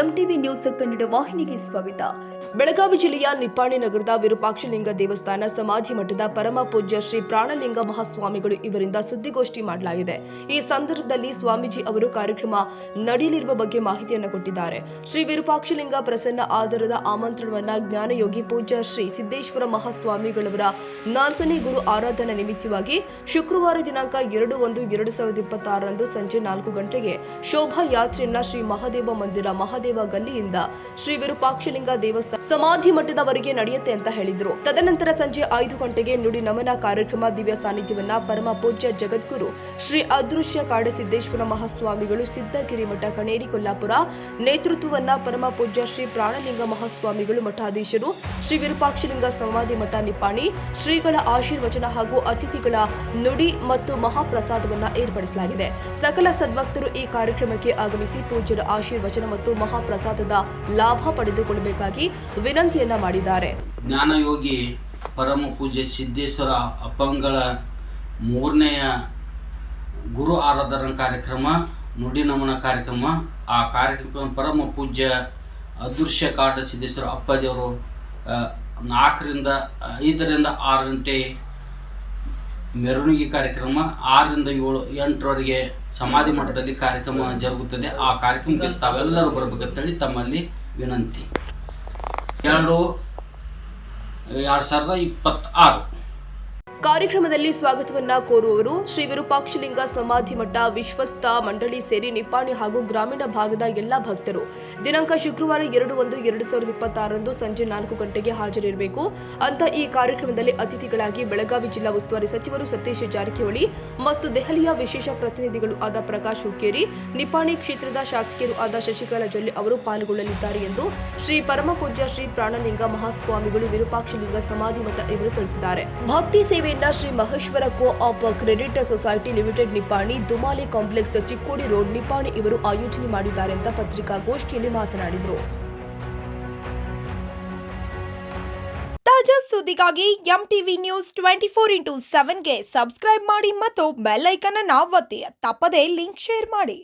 MTV news Kannada ವಾಹಿನಿಗೆ ಸ್ವಾಗತ. ಬೆಳಗಾವಿ ಜಿಲ್ಲೆಯ ನಿಪ್ಪಾಣಿ ನಗರದ ವಿರೂಪಾಕ್ಷಲಿಂಗ ದೇವಸ್ಥಾನ ಸಮಾಧಿ ಮಠದ ಪರಮ ಪೂಜ್ಯ ಶ್ರೀ ಪ್ರಾಣಲಿಂಗ ಮಹಾಸ್ವಾಮಿಗಳು ಇವರಿಂದ ಸುದ್ದಿಗೋಷ್ಠಿ ಮಾಡಲಾಗಿದೆ. ಈ ಸಂದರ್ಭದಲ್ಲಿ ಸ್ವಾಮೀಜಿ ಅವರು ಕಾರ್ಯಕ್ರಮ ನಡೆಯಲಿರುವ ಬಗ್ಗೆ ಮಾಹಿತಿಯನ್ನು ಕೊಟ್ಟಿದ್ದಾರೆ. ಶ್ರೀ ವಿರೂಪಾಕ್ಷಲಿಂಗ ಪ್ರಸನ್ನ ಆಧಾರದ ಆಮಂತ್ರಣವನ್ನ ಜ್ಞಾನಯೋಗಿ ಪೂಜ್ಯ ಶ್ರೀ ಸಿದ್ದೇಶ್ವರ ಮಹಾಸ್ವಾಮಿಗಳವರ 4ನೇ ಗುರು ಆರಾಧನಾ ನಿಮಿತ್ತವಾಗಿ ಶುಕ್ರವಾರ ದಿನಾಂಕ 2/1/2026 ಸಂಜೆ 4 ಗಂಟೆಗೆ ಶೋಭಾಯಾತ್ರೆಯನ್ನ ಶ್ರೀ ಮಹಾದೇವ ಮಂದಿರ ಮಹಾದೇವ ಗಲ್ಲಿಯಿಂದ ಶ್ರೀ ವಿರೂಪಾಕ್ಷಲಿಂಗ ದೇವಸ್ಥಾನ ಸಮಾಧಿ ಮಠದವರೆಗೆ ನಡೆಯುತ್ತೆ ಅಂತ ಹೇಳಿದ್ರು. ತದನಂತರ ಸಂಜೆ 5 ಗಂಟೆಗೆ ನುಡಿ ನಮನ ಕಾರ್ಯಕ್ರಮ ದಿವ್ಯ ಸಾನ್ನಿಧ್ಯವನ್ನ ಪರಮ ಪೂಜ್ಯ ಜಗದ್ಗುರು ಶ್ರೀ ಅದೃಶ್ಯ ಕಾಡಸಿದ್ದೇಶ್ವರ ಮಹಾಸ್ವಾಮಿಗಳು ಸಿದ್ದಗಿರಿ ಮಠ ಕಣೇರಿ ಕೊಲ್ಲಾಪುರ ನೇತೃತ್ವವನ್ನ ಪರಮ ಪೂಜ್ಯ ಶ್ರೀ ಪ್ರಾಣಲಿಂಗ ಮಹಾಸ್ವಾಮಿಗಳು ಮಠಾಧೀಶರು ಶ್ರೀ ವಿರೂಪಾಕ್ಷಲಿಂಗ ಸಮಾಧಿ ಮಠ ನಿಪ್ಪಾಣಿ ಶ್ರೀಗಳ ಆಶೀರ್ವಚನ ಹಾಗೂ ಅತಿಥಿಗಳ ನುಡಿ ಮತ್ತು ಮಹಾಪ್ರಸಾದವನ್ನ ಏರ್ಪಡಿಸಲಾಗಿದೆ. ಸಕಲ ಸದ್ಭಕ್ತರು ಈ ಕಾರ್ಯಕ್ರಮಕ್ಕೆ ಆಗಮಿಸಿ ಪೂಜ್ಯರ ಆಶೀರ್ವಚನ ಮತ್ತು ಮಹಾಪ್ರಸಾದದ ಲಾಭ ಪಡೆದುಕೊಳ್ಳಬೇಕಾಗಿ ವಿನಂತಿಯನ್ನ ಮಾಡಿದ್ದಾರೆ. ಜ್ಞಾನಯೋಗಿ ಪರಮ ಪೂಜ್ಯ ಸಿದ್ದೇಶ್ವರ ಅಪ್ಪಂಗಳ 3ನೇಯ ಗುರು ಆರಾಧನಾ ಕಾರ್ಯಕ್ರಮ, ನುಡಿ ನಮನ ಕಾರ್ಯಕ್ರಮ. ಆ ಕಾರ್ಯಕ್ರಮ ಪರಮ ಪೂಜ್ಯ ಅದೃಶ್ಯ ಕಾಡ ಸಿದ್ದೇಶ್ವರ ಅಪ್ಪಾಜಿಯವರು 5ರಿಂದ 6 ಗಂಟೆ ಮೆರವಣಿಗೆ ಕಾರ್ಯಕ್ರಮ, 6ರಿಂದ 7 8ರವರೆಗೆ ಸಮಾಧಿ ಮಠದಲ್ಲಿ ಕಾರ್ಯಕ್ರಮ ಜರುಗುತ್ತದೆ. ಆ ಕಾರ್ಯಕ್ರಮಕ್ಕೆ ತಾವೆಲ್ಲರೂ ಬರಬೇಕಂತೇಳಿ ತಮ್ಮಲ್ಲಿ ವಿನಂತಿ. 2026 ಕಾರ್ಯಕ್ರಮದಲ್ಲಿ ಸ್ವಾಗತವನ್ನ ಕೋರುವವರು ಶ್ರೀ ವಿರೂಪಾಕ್ಷಲಿಂಗ ಸಮಾಧಿ ಮಠ ವಿಶ್ವಸ್ತ ಮಂಡಳಿ ಸೇರಿ ನಿಪ್ಪಾಣಿ ಹಾಗೂ ಗ್ರಾಮೀಣ ಭಾಗದ ಎಲ್ಲಾ ಭಕ್ತರು ದಿನಾಂಕ ಶುಕ್ರವಾರ 2/1/2026 ಸಂಜೆ 4 ಗಂಟೆಗೆ ಹಾಜರಿರಬೇಕು ಅಂತ ಈ ಕಾರ್ಯಕ್ರಮದಲ್ಲಿ ಅತಿಥಿಗಳಾಗಿ ಬೆಳಗಾವಿ ಜಿಲ್ಲಾ ಉಸ್ತುವಾರಿ ಸಚಿವರು ಸತೀಶ್ ಜಾರಕಿಹೊಳಿ ಮತ್ತು ದೆಹಲಿಯ ವಿಶೇಷ ಪ್ರತಿನಿಧಿಗಳು ಆದ ಪ್ರಕಾಶ್ ಹುಕ್ಕೇರಿ, ನಿಪ್ಪಾಣಿ ಕ್ಷೇತ್ರದ ಶಾಸಕಿಯರು ಆದ ಶಶಿಕಲಾ ಜೊಲ್ಲೆ ಅವರು ಪಾಲ್ಗೊಳ್ಳಲಿದ್ದಾರೆ ಎಂದು ಶ್ರೀ ಪರಮ ಪೂಜ್ಯ ಶ್ರೀ ಪ್ರಾಣಲಿಂಗ ಮಹಾಸ್ವಾಮಿಗಳು ವಿರೂಪಾಕ್ಷಲಿಂಗ ಸಮಾಧಿ ಮಠ ಇವರು ತಿಳಿಸಿದ್ದಾರೆ. ಭಕ್ತಿ ಸೇವೆಯನ್ನ Shri Maheshwara co-op credit society limited Nippani Dumale complex Chikkodi road Nippani ಇವರು ಆಯೋಜನೆ ಮಾಡಿದ್ದಾರೆ ಅಂತ ಪತ್ರಿಕಾಗೋಷ್ಠಿಯಲ್ಲಿ ಮಾತನಾಡಿದರು. ತಾಜಾ ಸುದ್ದಿಗಾಗಿ ಎಂಟಿವಿ ನ್ಯೂಸ್ 24/7ಗೆ ಸಬ್ಸ್ಕ್ರೈಬ್ ಮಾಡಿ ಮತ್ತು ಬೆಲ್ ಐಕಾನ್ ಅನ್ನು ಒತ್ತಿ. ತಪ್ಪದೇ ಲಿಂಕ್ ಶೇರ್ ಮಾಡಿ.